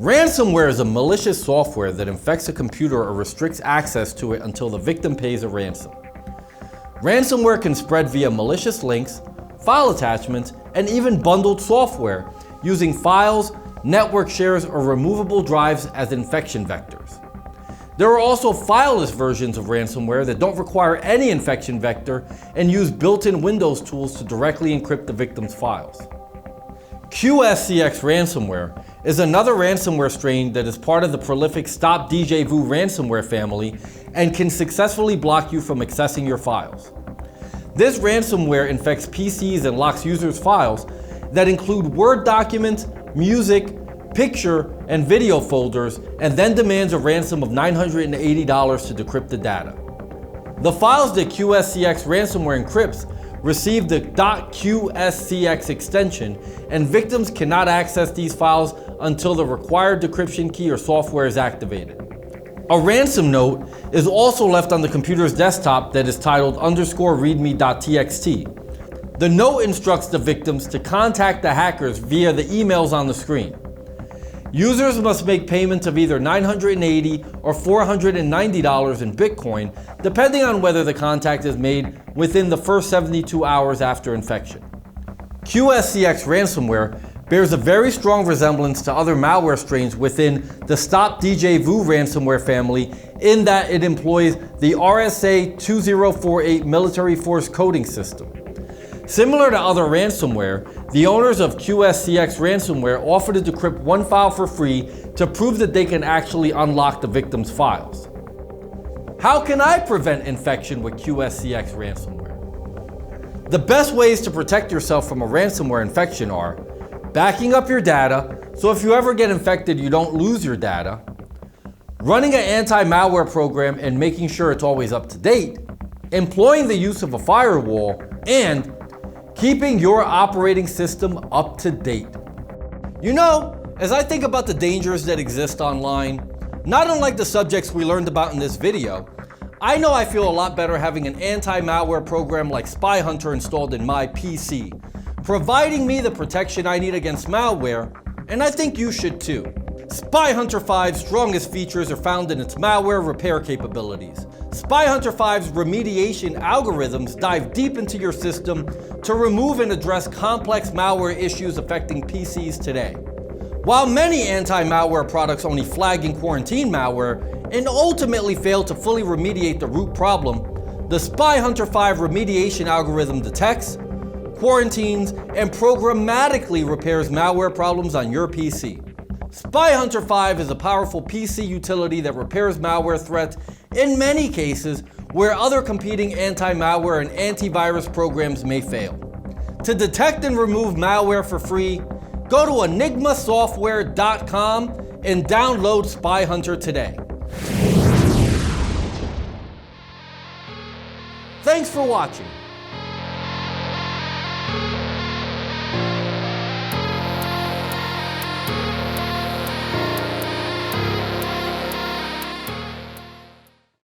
Ransomware is a malicious software that infects a computer or restricts access to it until the victim pays a ransom. Ransomware can spread via malicious links, file attachments, and even bundled software using files, network shares, or removable drives as infection vectors. There are also fileless versions of ransomware that don't require any infection vector and use built-in Windows tools to directly encrypt the victim's files. QSCX Ransomware is another ransomware strain that is part of the prolific Djvu Ransomware family and can successfully block you from accessing your files. This ransomware infects PCs and locks users' files that include Word documents, music, picture, and video folders, and then demands a ransom of $980 to decrypt the data. The files that QSCX Ransomware encrypts receive the .QSCX extension, and victims cannot access these files until the required decryption key or software is activated. A ransom note is also left on the computer's desktop that is titled _readme.txt. The note instructs the victims to contact the hackers via the emails on the screen. Users must make payments of either $980 or $490 in Bitcoin, depending on whether the contact is made within the first 72 hours after infection. QSCX Ransomware bears a very strong resemblance to other malware strains within the Djvu Ransomware family in that it employs the RSA 2048 military force coding system. Similar to other ransomware, the owners of QSCX Ransomware offer to decrypt one file for free to prove that they can actually unlock the victim's files. How can I prevent infection with QSCX Ransomware? The best ways to protect yourself from a ransomware infection are backing up your data, so if you ever get infected, you don't lose your data, running an anti-malware program and making sure it's always up to date, employing the use of a firewall, and keeping your operating system up to date. You know, as I think about the dangers that exist online, not unlike the subjects we learned about in this video, I know I feel a lot better having an anti-malware program like SpyHunter installed in my PC, providing me the protection I need against malware, and I think you should too. SpyHunter 5's strongest features are found in its malware repair capabilities. SpyHunter 5's remediation algorithms dive deep into your system to remove and address complex malware issues affecting PCs today. While many anti-malware products only flag and quarantine malware and ultimately fail to fully remediate the root problem, the SpyHunter 5 remediation algorithm detects, quarantines, and programmatically repairs malware problems on your PC. SpyHunter 5 is a powerful PC utility that repairs malware threats in many cases where other competing anti-malware and antivirus programs may fail. To detect and remove malware for free, go to enigmasoftware.com and download SpyHunter today. Thanks for watching.